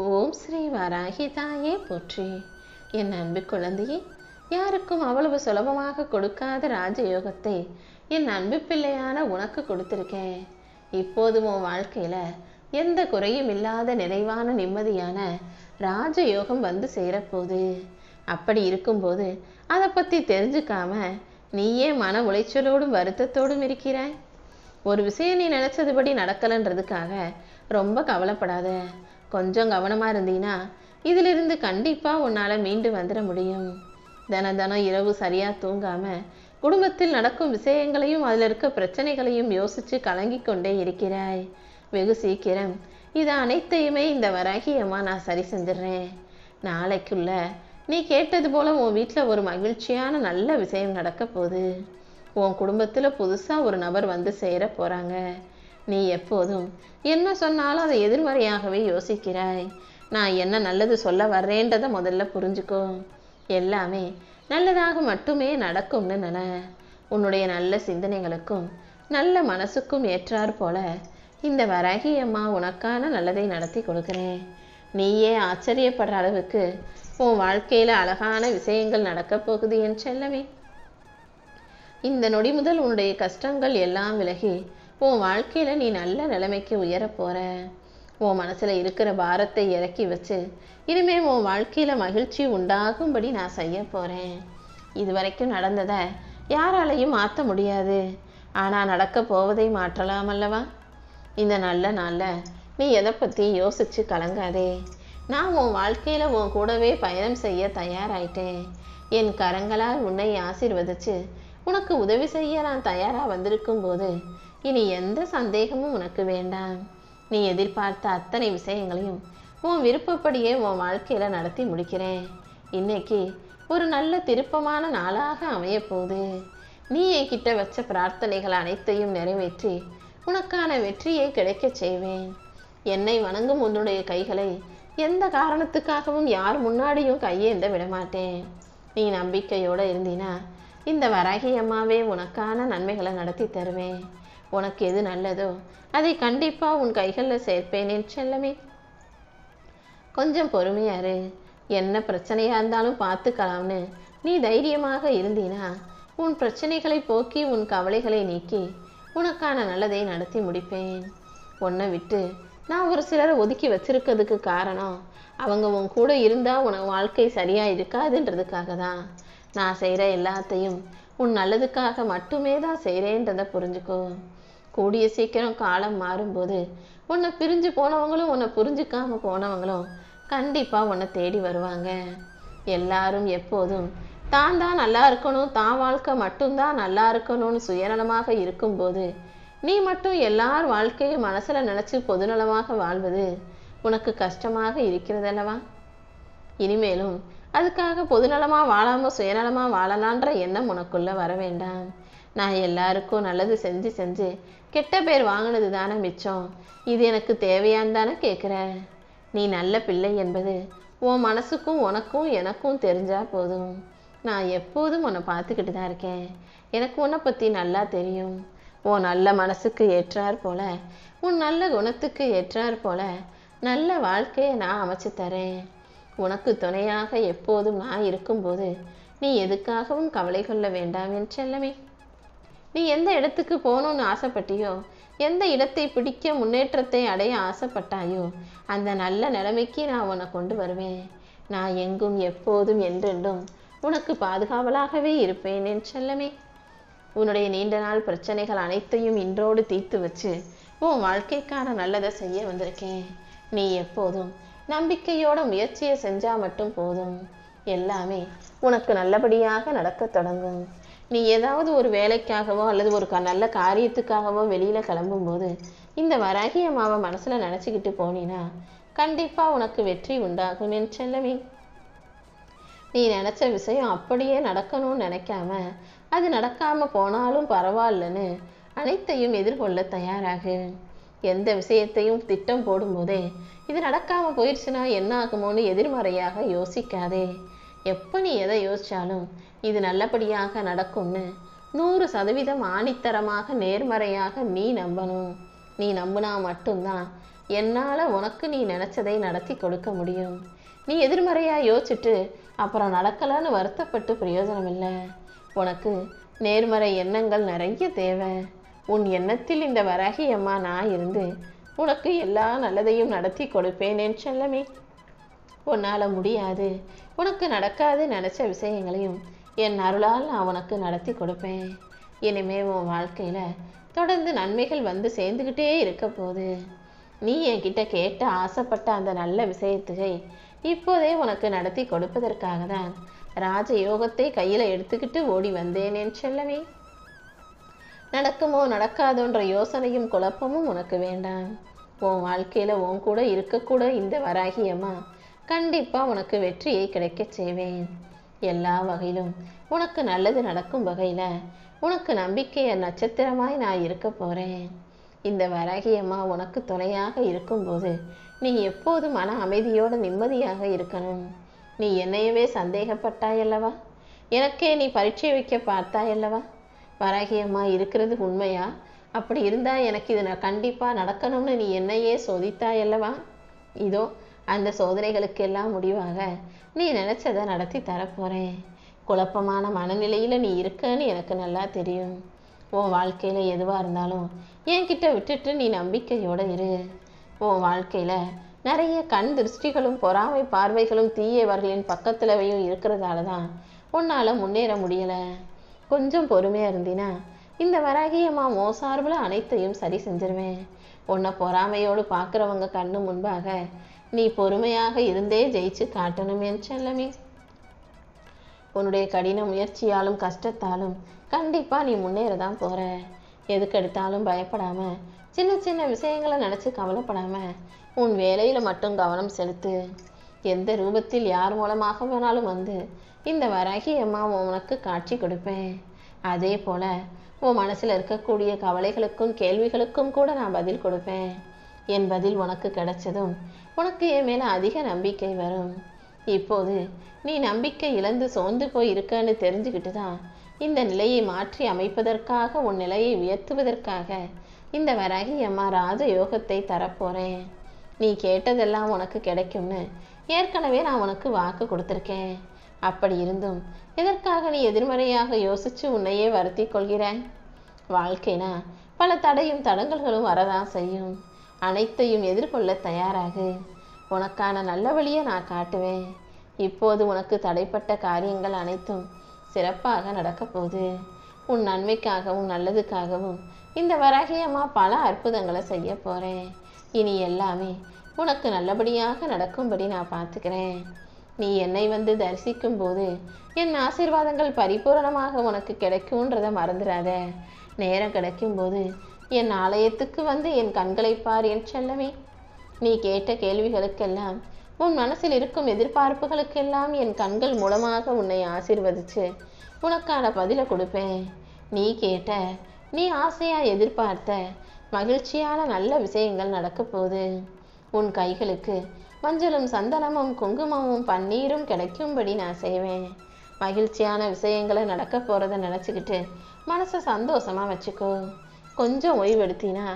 ஓம் ஸ்ரீ வராகி தாயே போற்றி. என் அன்பு குழந்தையே, யாருக்கும் அவ்வளவு சுலபமாக கொடுக்காத ராஜயோகத்தை என் அன்பு பிள்ளையான உனக்கு கொடுத்திருக்கேன். இப்போது உன் வாழ்க்கையில எந்த குறையும் இல்லாத நிறைவான நிம்மதியான ராஜயோகம் வந்து சேரப்போகுது. அப்படி இருக்கும்போது அதை பற்றி தெரிஞ்சுக்காம நீயே மன உளைச்சலோடும் வருத்தத்தோடும் இருக்கிறாய். ஒரு விஷயம் நீ நினைச்சதுபடி நடக்கலன்றதுக்காக ரொம்ப கவலைப்படாத. கொஞ்சம் கவனமா இருந்தீன்னா இதிலிருந்து கண்டிப்பா உன்னால மீண்டு வந்துட முடியும். தினம் இரவு சரியா தூங்காம குடும்பத்தில் நடக்கும் விஷயங்களையும் அதில் இருக்க பிரச்சனைகளையும் யோசிச்சு கலங்கி கொண்டே இருக்கிறாய். வெகு சீக்கிரம் இது அனைத்தையுமே இந்த வராகி அம்மா நான் சரி செஞ்சிடறேன். நாளைக்குள்ள நீ கேட்டது போல உன் வீட்டில் ஒரு மகிழ்ச்சியான நல்ல விஷயம் நடக்க போகுது. உன் குடும்பத்தில் புதுசாக ஒரு நபர் வந்து சேர போகிறாங்க. நீ எப்போதும் என்ன சொன்னாலும் அதை எதிர்மறையாகவே யோசிக்கிறாய். நான் என்ன நல்லது சொல்ல வர்றேன்றதை முதல்ல புரிஞ்சுக்கோ. எல்லாமே நல்லதாக மட்டுமே நடக்கும்னு நினை. உன்னுடைய நல்ல சிந்தனைகளுக்கும் நல்ல மனசுக்கும் ஏற்றார் போல இந்த வராகி அம்மா உனக்கான நல்லதை நடத்தி கொடுக்குறேன். நீயே ஆச்சரியப்படுற அளவுக்கு உன் வாழ்க்கையில் அழகான விஷயங்கள் நடக்கப் போகுது என் செல்லமே. இந்த நொடி முதல் உன்னுடைய கஷ்டங்கள் எல்லாம் விலகி உன் வாழ்க்கையில் நீ நல்ல நிலைமைக்கு உயர போற. உன் மனசில் இருக்கிற பாரத்தை இறக்கி வச்சு இனிமே உன் வாழ்க்கையில் மகிழ்ச்சி உண்டாகும்படி நான் செய்ய போகிறேன். இது வரைக்கும் நடந்ததை யாராலையும் மாற்ற முடியாது. ஆனால் நடக்க போவதை மாற்றலாம் அல்லவா? இந்த நல்ல நாளில் நீ எதை பற்றி யோசிச்சு கலங்காதே. நான் உன் வாழ்க்கையில் உன் கூடவே பயணம் செய்ய தயாராயிட்டேன். என் கரங்களால் உன்னை ஆசீர்வதிச்சு உனக்கு உதவி செய்ய நான் தயாராக வந்திருக்கும் போது இனி எந்த சந்தேகமும் உனக்கு வேண்டாம். நீ எதிர்பார்த்த அத்தனை விஷயங்களையும் உன் விருப்பப்படியே உன் வாழ்க்கையில் நடத்தி முடிக்கிறேன். இன்னைக்கு ஒரு நல்ல திருப்பமான நாளாக அமைய போகுது. நீ என்கிட்ட வச்ச பிரார்த்தனைகள் அனைத்தையும் நிறைவேற்றி உனக்கான வெற்றியை கிடைக்க செய்வேன். என்னை வணங்கும் உன்னுடைய கைகளை எந்த காரணத்துக்காகவும் யார் முன்னாடியும் கையேந்த விடமாட்டேன். நீ நம்பிக்கையோடு இருந்தினா இந்த வராகி அம்மாவே உனக்கான நன்மைகளை நடத்தி தருவேன். உனக்கு எது நல்லதோ அதை கண்டிப்பாக உன் கைகளில் சேர்ப்பேன் என் செல்லமே. கொஞ்சம் பொறுமையாரு. என்ன பிரச்சனையாக இருந்தாலும் பார்த்துக்கலாம்னு நீ தைரியமாக இருந்தினா உன் பிரச்சனைகளை போக்கி உன் கவலைகளை நீக்கி உனக்கான நல்லதை நடத்தி முடிப்பேன். உன்னை விட்டு நான் ஒரு சிலரை ஒதுக்கி வச்சிருக்கிறதுக்கு காரணம் அவங்க உன் கூட இருந்தால் உன் வாழ்க்கை சரியாக இருக்காதுன்றதுக்காக தான். நான் செய்கிற எல்லாத்தையும் உன் நல்லதுக்காக மட்டுமே தான் செய்கிறேன்றதை புரிஞ்சுக்கோ. கூடிய சீக்கிரம் காலம் மாறும்போது உன்னை பிரிஞ்சு போனவங்களும் உன்னை புரிஞ்சுக்காம போனவங்களும் கண்டிப்பாக உன்னை தேடி வருவாங்க. எல்லாரும் எப்போதும் தான் நல்லா இருக்கணும், தான் வாழ்க்கை மட்டும்தான் நல்லா இருக்கணும்னு சுயநலமாக இருக்கும்போது நீ மட்டும் எல்லார் வாழ்க்கையும் மனசில் நினச்சி பொதுநலமாக வாழ்வது உனக்கு கஷ்டமாக இருக்கிறதல்லவா? இனிமேலும் அதுக்காக பொதுநலமாக வாழாமல் சுயநலமாக வாழலான்ற எண்ணம் உனக்குள்ளே வர வேண்டாம். நான் எல்லாருக்கும் நல்லது செஞ்சு செஞ்சு கெட்ட பேர் வாங்கினது தானே மிச்சம். இது எனக்கு தேவையான்னு தானே கேட்குற. நீ நல்ல பிள்ளை என்பது உன் மனசுக்கும் உனக்கும் எனக்கும் தெரிஞ்சா போதும். நான் எப்போதும் உன்னை பார்த்துக்கிட்டு தான் இருக்கேன். எனக்கு உன்னை பற்றி நல்லா தெரியும். உன் நல்ல மனசுக்கு ஏற்றார் போல உன் நல்ல குணத்துக்கு ஏற்றார் போல நல்ல வாழ்க்கையை நான் அமைச்சு தரேன். உனக்கு துணையாக எப்போதும் நான் இருக்கும்போது நீ எதுக்காகவும் கவலை கொள்ள வேண்டாம் என் செல்லமே. நீ எந்த இடத்துக்கு போகணும்னு ஆசைப்பட்டியோ, எந்த இடத்தை பிடிக்க முன்னேற்றத்தை அடைய ஆசைப்பட்டாயோ அந்த நல்ல நிலைமைக்கு நான் உன்னை கொண்டு வருவேன். நான் எங்கும் எப்போதும் என்றென்றும் உனக்கு பாதுகாவலாகவே இருப்பேன் என் செல்லமே. உன்னுடைய நீண்ட நாள் பிரச்சனைகள் அனைத்தையும் இன்றோடு தீர்த்து வச்சு உன் வாழ்க்கைக்கான நல்லதை செய்ய வந்திருக்கேன். நீ எப்போதும் நம்பிக்கையோட முயற்சியை செஞ்சா மட்டும் போதும். எல்லாமே உனக்கு நல்லபடியாக நடக்க தொடங்கும். நீ ஏதாவது ஒரு வேலைக்காகவோ அல்லது ஒரு நல்ல காரியத்துக்காகவோ வெளியில கிளம்பும்போது இந்த வராகி அம்மாவை மனசுல நினைச்சுக்கிட்டு போனீனா கண்டிப்பா உனக்கு வெற்றி உண்டாகும் என் செல்லமே. நீ நினைச்ச விஷயம் அப்படியே நடக்கணும்னு நினைக்காம அது நடக்காம போனாலும் பரவாயில்லன்னு அனைத்தையும் எதிர்கொள்ள தயாராகு. எந்த விஷயத்தையும் திட்டம் போடும்போதே இது நடக்காம போயிடுச்சுன்னா என்ன ஆகுமோன்னு எதிர்மறையாக யோசிக்காதே. எப்போ நீ எதை யோசிச்சாலும் இது நல்லபடியாக நடக்கும்னு 100% ஆணித்தரமாக நேர்மறையாக நீ நம்பணும். நீ நம்பினா மட்டும்தான் என்னால் உனக்கு நீ நினச்சதை நடத்தி கொடுக்க முடியும். நீ எதிர்மறையாக யோசிச்சுட்டு அப்புறம் நடக்கலான்னு வருத்தப்பட்டு பிரயோஜனம் இல்லை. உனக்கு நேர்மறை எண்ணங்கள் நிறைய தேவை. உன் எண்ணத்தில் இந்த வராகி அம்மா நான் இருந்து உனக்கு எல்லா நல்லதையும் நடத்தி கொடுப்பேன் என் செல்லமே. உன்னால் முடியாது, உனக்கு நடக்காது நினச்ச விஷயங்களையும் என் அருளால் நான் உனக்கு நடத்தி கொடுப்பேன். இனிமே உன் வாழ்க்கையில் தொடர்ந்து நன்மைகள் வந்து சேர்ந்துக்கிட்டே இருக்க போகுது. நீ என்கிட்ட கேட்ட ஆசைப்பட்ட அந்த நல்ல விஷயத்துகை இப்போதே உனக்கு நடத்தி கொடுப்பதற்காக தான் ராஜயோகத்தை கையில் எடுத்துக்கிட்டு ஓடி வந்தேன் என் செல்லமே. நடக்குமோ நடக்காதோன்ற யோசனையும் குழப்பமும் உனக்கு வேண்டாம். உன் வாழ்க்கையில் உன் கூட இருக்கக்கூட இந்த வராகி அம்மா கண்டிப்பாக உனக்கு வெற்றியை கிடைக்க செய்வேன். எல்லா வகையிலும் உனக்கு நல்லது நடக்கும் வகையில் உனக்கு நம்பிக்கைய நட்சத்திரமாய் நான் இருக்க போகிறேன். இந்த வராகி அம்மா உனக்கு துணையாக இருக்கும்போது நீ எப்போது மன அமைதியோடு நிம்மதியாக இருக்கணும். நீ என்னையவே சந்தேகப்பட்டாயல்லவா? எனக்கே நீ பரீட்சை வைக்க பார்த்தாயல்லவா? வராகி அம்மா இருக்கிறது உண்மையா? அப்படி இருந்தால் எனக்கு இது நான் கண்டிப்பாக நடக்கணும்னு நீ என்னையே சோதித்தாயல்லவா? இதோ அந்த சோதனைகளுக்கெல்லாம் முடிவாக நீ நினச்சதை நடத்தி தரப்போகிறேன். குழப்பமான மனநிலையில் நீ இருக்கன்னு எனக்கு நல்லா தெரியும். உன் வாழ்க்கையில் எதுவாக இருந்தாலும் என்கிட்ட விட்டுட்டு நீ நம்பிக்கையோடு இரு. உன் வாழ்க்கையில் நிறைய கண் திருஷ்டிகளும் பொறாமை பார்வைகளும் தீயவர்களின் பக்கத்துலவையும் இருக்கிறதால தான் உன்னால் முன்னேற முடியலை. கொஞ்சம் பொறுமையாக இருந்தினா இந்த வராகியம்மா மோசார்பில் அனைத்தையும் சரி செஞ்சிருவேன். உன்னை பொறாமையோடு பார்க்குறவங்க கண்ணு முன்பாக நீ பொறுமையாக இருந்தே ஜெயிச்சு காட்டணும் என் செல்லமே. உன்னுடைய கடின முயற்சியாலும் கஷ்டத்தாலும் கண்டிப்பாக நீ முன்னேற தான் போகிற. எதுக்கெடுத்தாலும் பயப்படாமல் சின்ன சின்ன விஷயங்களை நினச்சி கவலைப்படாமல் உன் வேலையில் மட்டும் கவனம் செலுத்து. எந்த ரூபத்தில் யார் மூலமாக வேணாலும் வந்து இந்த வராகி அம்மா உனக்கு காட்சி கொடுப்பேன். அதே போல் உன் மனசில் இருக்கக்கூடிய கவலைகளுக்கும் கேள்விகளுக்கும் கூட நான் பதில் கொடுப்பேன். என் பதில் உனக்கு கிடைச்சதும் உனக்கு என் மேலே அதிக நம்பிக்கை வரும். இப்போது நீ நம்பிக்கை இழந்து சோர்ந்து போய் இருக்கன்னு தெரிஞ்சுக்கிட்டு தான் இந்த நிலையை மாற்றி அமைப்பதற்காக உன் நிலையை உயர்த்துவதற்காக இந்த வராகி அம்மா ராஜ யோகத்தை தரப்போகிறேன். நீ கேட்டதெல்லாம் உனக்கு கிடைக்கும்னு ஏற்கனவே நான் உனக்கு வாக்கு கொடுத்துருக்கேன். அப்படி இருந்தும் எதற்காக நீ எதிர்மறையாக யோசித்து உன்னையே வருத்தி கொள்கிற? வாழ்க்கைனா பல தடையும் தடங்கல்களும் வரதான் செய்யும். அனைத்தையும் எதிர்கொள்ள தயாராகு. உனக்கான நல்ல வழியை நான் காட்டுவேன். இப்போது உனக்கு தடைப்பட்ட காரியங்கள் அனைத்தும் சிறப்பாக நடக்கப் போகுது. உன் நன்மைக்காகவும் நல்லதுக்காகவும் இந்த வராகி அம்மா பல அற்புதங்களை செய்ய போகிறேன். இனி எல்லாமே உனக்கு நல்லபடியாக நடக்கும்படி நான் பார்த்துக்கிறேன். நீ என்னை வந்து தரிசிக்கும் போது என் ஆசீர்வாதங்கள் பரிபூரணமாக உனக்கு கிடைக்கும்ன்றதை மறந்துடாத. நேரம் கிடைக்கும்போது என் ஆலயத்துக்கு வந்து என் கண்களை பார் என் செல்லமே. நீ கேட்ட கேள்விகளுக்கெல்லாம் உன் மனசில் இருக்கும் எதிர்பார்ப்புகளுக்கெல்லாம் என் கண்கள் மூலமாக உன்னை ஆசீர்வதிச்சு உனக்கான பதிலை கொடுப்பேன். நீ கேட்ட, நீ ஆசையாக எதிர்பார்த்த மகிழ்ச்சியான நல்ல விஷயங்கள் நடக்க போகுது. உன் கைகளுக்கு மஞ்சளும் சந்தனமும் குங்குமமும் பன்னீரும் கிடைக்கும்படி நான் செய்வேன். மகிழ்ச்சியான விஷயங்களை நடக்க போகிறத நினச்சிக்கிட்டு மனசை சந்தோஷமாக வச்சுக்கோ. கொஞ்சம் ஓய்வெடுத்தினா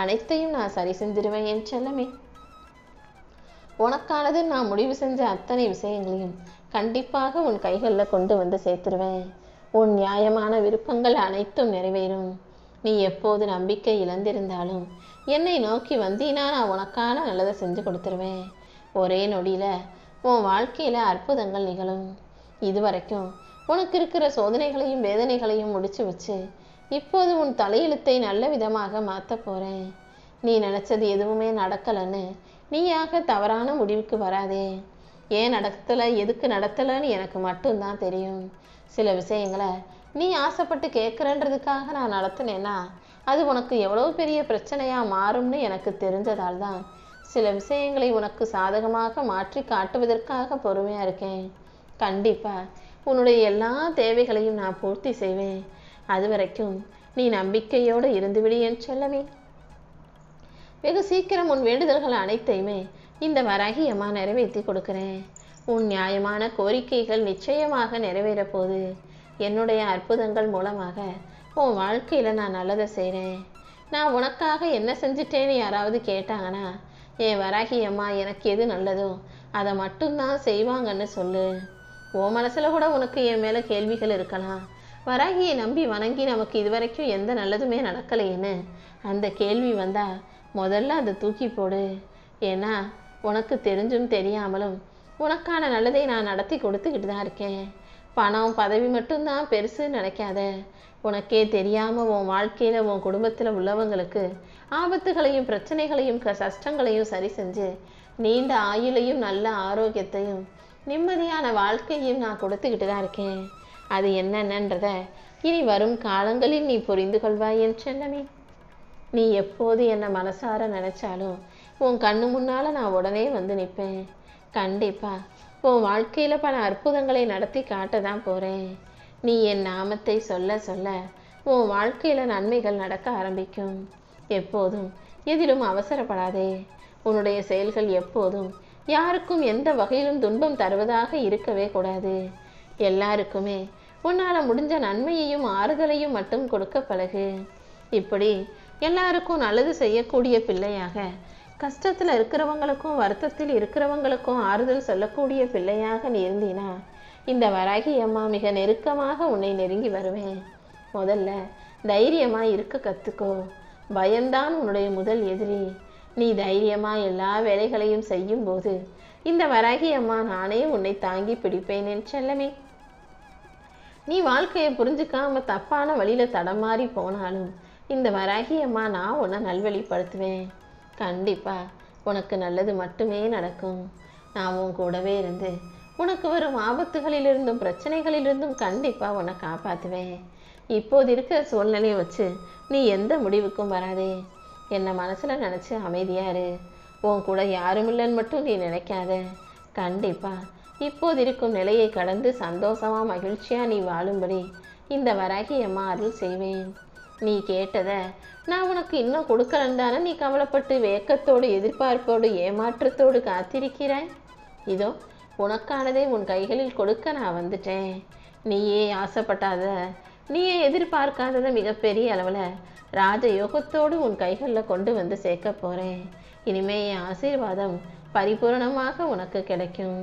அனைத்தையும் நான் சரி செஞ்சிருவேன் என் செல்லமே. உனக்கானது நான் முடிவு செஞ்ச அத்தனை விஷயங்களையும் கண்டிப்பாக உன் கைகளில் கொண்டு வந்து சேர்த்துருவேன். உன் நியாயமான விருப்பங்கள் அனைத்தும் நிறைவேறும். நீ எப்போது நம்பிக்கை இழந்திருந்தாலும் என்னை நோக்கி வந்தீனா நான் உனக்கான நல்லதை செஞ்சு கொடுத்துருவேன். ஒரே நொடியில் உன் வாழ்க்கையில் அற்புதங்கள் நிகழும். இதுவரைக்கும் உனக்கு இருக்கிற சோதனைகளையும் வேதனைகளையும் முடிச்சு வச்சு இப்போது உன் தலையெழுத்தை நல்ல விதமாக மாற்ற போகிறேன். நீ நினச்சது எதுவுமே நடக்கலைன்னு நீயாக தவறான முடிவுக்கு வராதே. ஏன் நடத்தலை, எதுக்கு நடத்தலைன்னு எனக்கு மட்டும்தான் தெரியும். சில விஷயங்களை நீ ஆசைப்பட்டு கேட்குறன்றதுக்காக நான் நடத்தினேன்னா அது உனக்கு எவ்வளோ பெரிய பிரச்சனையாக மாறும்னு எனக்கு தெரிஞ்சதால் தான் சில விஷயங்களை உனக்கு சாதகமாக மாற்றி காட்டுவதற்காக பொறுமையாக இருக்கேன். கண்டிப்பாக உன்னுடைய எல்லா தேவைகளையும் நான் பூர்த்தி செய்வேன். அது வரைக்கும் நீ நம்பிக்கையோடு இருந்துவிடு என் செல்லமே. வெகு சீக்கிரம் உன் வேண்டுதல்கள் அனைத்தையுமே இந்த வராகி அம்மா நிறைவேற்றி கொடுக்குறேன். உன் நியாயமான கோரிக்கைகள் நிச்சயமாக நிறைவேற போகுது. என்னுடைய அற்புதங்கள் மூலமாக உன் வாழ்க்கையில் நான் நல்லதை செய்கிறேன். நான் உனக்காக என்ன செஞ்சிட்டேன்னு யாராவது கேட்டாங்கன்னா என் வராகி அம்மா எனக்கு எது நல்லதோ அதை மட்டும்தான் செய்வாங்கன்னு சொல்லு. உன் மனசுல கூட உனக்கு என் மேல கேள்விகள் இருக்கலாம். வராகியை நம்பி வணங்கி நமக்கு இதுவரைக்கும் எந்த நல்லதுமே நடக்கலையேன்னு அந்த கேள்வி வந்தா முதல்ல அதை தூக்கி போடு. ஏன்னா உனக்கு தெரிஞ்சும் தெரியாமலும் உனக்கான நல்லதை நான் நடத்தி கொடுத்துக்கிட்டு தான் இருக்கேன். பணம் பதவி மட்டும்தான் பெருசுன்னு நினைக்காத. உனக்கே தெரியாம உன் வாழ்க்கையில உன் குடும்பத்துல உள்ளவங்களுக்கு ஆபத்துகளையும் பிரச்சனைகளையும் கஷ்டங்களையும் சரி செஞ்சு நீண்ட ஆயுளையும் நல்ல ஆரோக்கியத்தையும் நிம்மதியான வாழ்க்கையும் நான் கொடுத்துக்கிட்டு தான் இருக்கேன். அது என்னென்னன்றத இனி வரும் காலங்களில் நீ புரிந்து கொள்வாய் என் செல்லமே. நீ எப்போது என்னை மனசார நினைச்சாலும் உன் கண்ணு முன்னால நான் உடனே வந்து நிற்பேன். கண்டிப்பா உன் வாழ்க்கையில பல அற்புதங்களை நடத்தி காட்ட தான் போறேன். நீ என் நாமத்தை சொல்ல சொல்ல உன் வாழ்க்கையில நன்மைகள் நடக்க ஆரம்பிக்கும். எப்போதும் எதிலும் அவசரப்படாதே. உன்னுடைய செயல்கள் எப்போதும் யாருக்கும் எந்த வகையிலும் துன்பம் தருவதாக இருக்கவே கூடாது. எல்லாருக்குமே உன்னால முடிஞ்ச நன்மையையும் ஆறுதலையும் மட்டும் கொடுக்க பழகு. இப்படி எல்லாருக்கும் நல்லது செய்யக்கூடிய பிள்ளையாக, கஷ்டத்துல இருக்கிறவங்களுக்கும் வருத்தத்தில் இருக்கிறவங்களுக்கும் ஆறுதல் சொல்லக்கூடிய பிள்ளையாக நீ இருந்தீனா இந்த வராகி அம்மா மிக நெருக்கமாக உன்னை நெருங்கி வருவேன். முதல்ல தைரியமா இருக்க கத்துக்கோ. பயம்தான் உன்னுடைய முதல் எதிரி. நீ தைரியமா எல்லா வேலைகளையும் செய்யும் போது இந்த வராகி அம்மா நானே உன்னை தாங்கி பிடிப்பேன் என் செல்லமே. நீ வாழ்க்கையை புரிஞ்சுக்காம தப்பான வழியில தடமாறி போனாலும் இந்த வராகி அம்மா நான் உன்னை நல்வழிப்படுத்துவேன். கண்டிப்பா உனக்கு நல்லது மட்டுமே நடக்கும். நான் உன் கூடவே இருந்து உனக்கு வரும் ஆபத்துகளிலிருந்தும் பிரச்சனைகளிலிருந்தும் கண்டிப்பா உன்னை காப்பாற்றுவேன். இப்போது இருக்கிற சூழ்நிலையை வச்சு நீ எந்த முடிவுக்கும் வராதே. என்னை மனசுல நினைச்சு அமைதியா இரு. உன் கூட யாரும் இல்லைன்னு மட்டும் நீ நினைக்காத. கண்டிப்பா இப்போது இருக்கும் நிலையை கடந்து சந்தோஷமா மகிழ்ச்சியா நீ வாழும்படி இந்த வராகி அம்மா அருள் செய்வேன். நீ கேட்டத நான் உனக்கு இன்னும் கொடுக்கலன்னு தானே நீ கவலைப்பட்டு வேக்கத்தோடு எதிர்பார்ப்போடு ஏமாற்றத்தோடு காத்திருக்கிறாய். இதோ உனக்கானதை உன் கைகளில் கொடுக்க நான் வந்துட்டேன். நீயே ஆசைப்பட்டாத, நீயே எதிர்பார்க்காதத மிகப்பெரிய அளவில் ராஜயோகத்தோடு உன் கைகளில் கொண்டு வந்து சேர்க்க போறேன். இனிமே என் ஆசீர்வாதம் பரிபூரணமாக உனக்கு கிடைக்கும்.